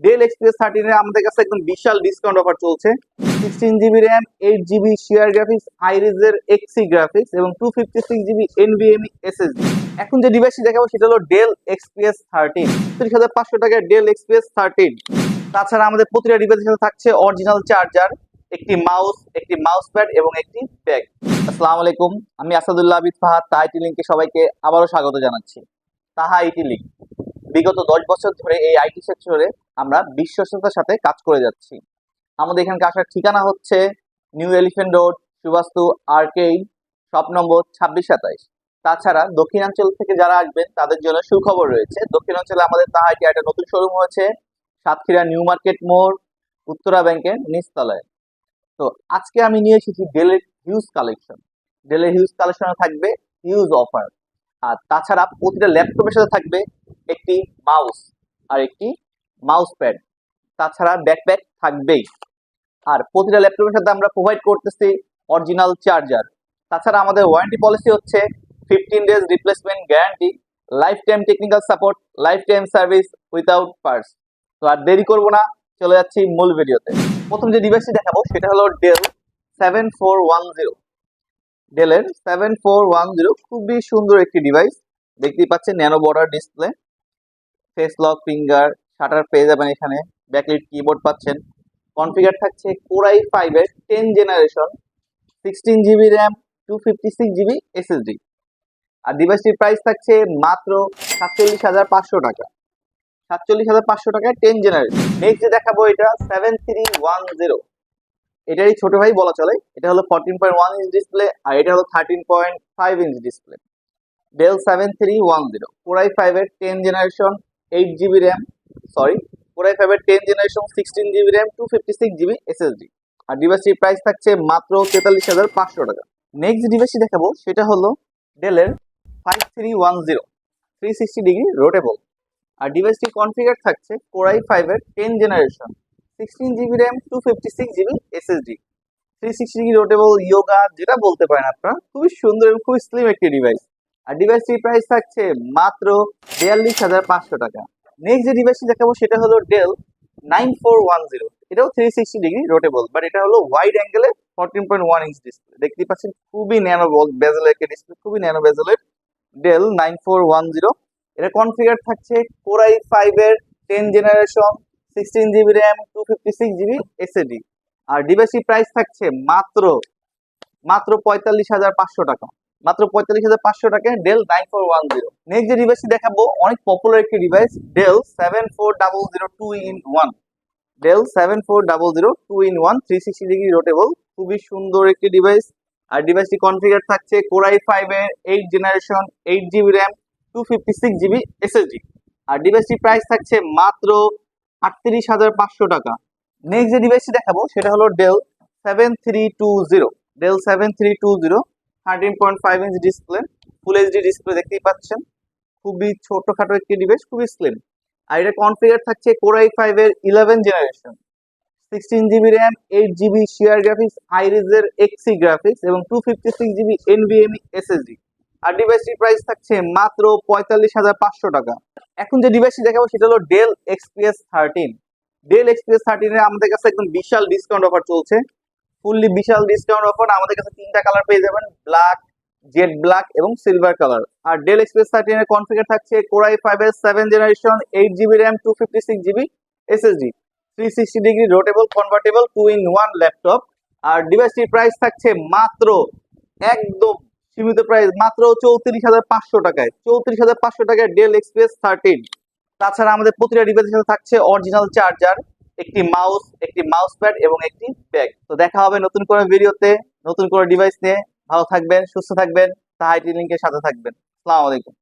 Del XPS 13 এর আমাদের কাছে একদম বিশাল ডিসকাউন্ট অফার চলছে। 16 GB RAM, 8 GB share graphics, আইরিজের এক্সি গ্রাফিক্স এবং 256 জিবি এনভিএমই এসএসডি। এখন যে ডিভাইসটি দেখাবো সেটা হলো ডেল এক্সপিএস 13, ৩০,৫০০ টাকায় ডেল এক্সপিএস 13। তাছাড়া আমাদের প্রতিটা ডিভাইসের সাথে থাকছে অরিজিনাল চার্জার, একটি মাউস, একটি মাউস প্যাড এবং একটি ব্যাগ। আসসালামু আলাইকুম, আমি আসাদুল্লাহ আবিদ ফাহাদ, তাহা আইটি লিংকে সবাইকে আবারও স্বাগত জানাচ্ছি। তাহা আইটি লিংক বিগত 10 বছর ধরে এই আইটি সেক্টরে আমরা বিশ্বস্ততার সাথে কাজ করে যাচ্ছি। আমাদের এখানকার আসার ঠিকানা হচ্ছে new elephant road, Subastu arcade, shop number 2627। তাছাড়া দক্ষিণাঞ্চল থেকে যারা আসবেন তাদের জন্য সুখবর রয়েছে। দক্ষিণাঞ্চলে আমাদের তাহা আইটি একটা নতুন শোরুম হয়েছে সাতক্ষীরা নিউ মার্কেট মোড়, উত্তরা ব্যাংকের নিচতলায়। তো আজকে আমি নিয়ে এসেছি ডেলের হিউজ কালেকশন। ডেলের হিউজ কালেকশনে থাকবে হিউজ অফার। আর তাছাড়া প্রতিটা ল্যাপটপের সাথে থাকবে একটি মাউস আর একটি মাউস প্যাড, তাছাড়া ব্যাকপ্যাক থাকবেই। আর প্রতিটা ল্যাপটপের সাথে আমরা প্রোভাইড করতেছি অরিজিনাল চার্জার। তাছাড়া আমাদের ওয়ারেন্টি পলিসি হচ্ছে 15 days replacement guarantee, life time technical support, life time service without parts. তো আর দেরি করবো না, চলে যাচ্ছি মূল ভিডিওতে। প্রথম যে ডিভাইসটি দেখাবো সেটা হলো ডেল 7410। ডেলের 7410 খুবই সুন্দর একটি ডিভাইস। দেখতেই পাচ্ছেন nano border display, face lock, finger, shutter পেয়ে যাবেন এখানে, ব্যাকলিট কিবোর্ড পাচ্ছেন। কনফিগার থাকছে Core i5 এর 10 generation, 16 GB RAM, 256 GB SSD. আর ডিভাইসটির প্রাইস থাকছে মাত্র 47,500 টাকা। 47,500 টাকায় 10 জেনারেশন। নেক্সট যে দেখাবো এটা 7310। এটারই ছোট ভাই বলা চলে। এটা হলো 14.1 ইঞ্চ ডিসপ্লে আর এটা হলো 13.5 inch display. Del 7310 Core i5 এর 10 generation, 8 GB RAM, Core i5 এর 10 generation, 16 GB RAM, 256 GB SSD. আর ডিভাইসটির প্রাইস থাকছে মাত্র 43,500 টাকা। নেক্সট ডিভাইসটি দেখাবো সেটা হলো ডেলের 5310 360 ডিগ্রি রোটেবল। আর ডিভাইসটির কনফিগার থাকছে Core i5 এর 10 generation, 16 GB RAM, 256 GB SSD, 360 degree রোটেবল, yoga যেটা বলতে পারেন আপনারা। খুবই সুন্দর এবং খুবই স্লিম একটি ডিভাইস। আর ডিভাইসটির প্রাইস থাকছে মাত্র 42,500 টাকা। নেক্সট যে ডিভাইসটি দেখাবো সেটা হলো ডেল 9410। এটাও 360 ডিগ্রি রোটেবল, বাট এটা হলো ওয়াইড অ্যাঙ্গেলে 14.1 ইঞ্চ ডিসপ্লে। দেখতেই পাচ্ছেন খুবই ন্যানো বেজেলের একটি ডিসপ্লে, খুবই ন্যানো বেজেলের ডেল 9410। এটা কনফিগার থাকছে Core i5 এর 10 generation, 16 GB RAM, 256 GB SSD. আর ডিভাইসটির প্রাইস থাকছে মাত্র 45,500 টাকা। মাত্র 45,500 টাকায় ডেল 9410। নেক্সট যে ডিভাইসটি দেখাবো অনেক পপুলার একটি device, Dell 7400 2-in-1। Dell 7400 2-in-1 360 degree rotatable, খুবই সুন্দর একটি ডিভাইস। আর ডিভাইসটি কনফিগার থাকছে Core i5 এর 8 generation, 8 GB RAM, 256 GB SSD. আর ডিভাইসটির প্রাইস থাকছে মাত্র 38,500 টাকা। নেক্সট যে ডিভাইসটি দেখাবো সেটা হলো Dell 7320। Dell 7320 13.5 inch display, full HD display দেখতেই পাচ্ছেন। খুবই ছোটখাটো একটি ডিভাইস, খুবই স্লিম। আর এটা কনফিগার থাকছে Core i5 এর 11 generation, 16 GB RAM, 8 GB share graphics, আইরিজের এক্সি গ্রাফিক্স এবং 256 জিবি এনভিএমই এসএসডি। আর ডিভাইসটির প্রাইস থাকছে মাত্র 45,500 টাকা। এখন যে ডিভাইসটি দেখাবো সেটা হলো ডেল এক্সপিএস 13। ডেল এক্সপিএস 13 এ আমাদের কাছে একদম বিশাল ডিসকাউন্ট অফার চলছে, ফুললি বিশাল ডিসকাউন্ট অফার। আমাদের কাছে 3টা কালার পেয়ে যাবেন, ব্ল্যাক, জেড ব্ল্যাক এবং সিলভার কালার। আর ডেল এক্সপিএস 13 এর কনফিগার থাকছে Core i5 এর 7 generation, 8 GB RAM, 256 GB SSD, 360 degree rotatable convertible 2-in-1 laptop. আর ডিভাইসটির প্রাইস থাকছে মাত্র একদম সীমিত প্রাইস, মাত্র 34,500 টাকায়। 34,500 টাকায় ডেল এক্সপিএস 13। তাছাড়া আমাদের প্রতিটা ডিভাইসের সাথে থাকছে অরিজিনাল চার্জার, একটি মাউস, একটি মাউস প্যাড এবং একটি ব্যাগ। তো দেখা হবে নতুন কোনো ভিডিওতে, নতুন কোনো ডিভাইস নিয়ে। ভালো থাকবেন, সুস্থ থাকবেন, তাহা আইটি লিংকের সাথে থাকবেন। আসসালামু আলাইকুম।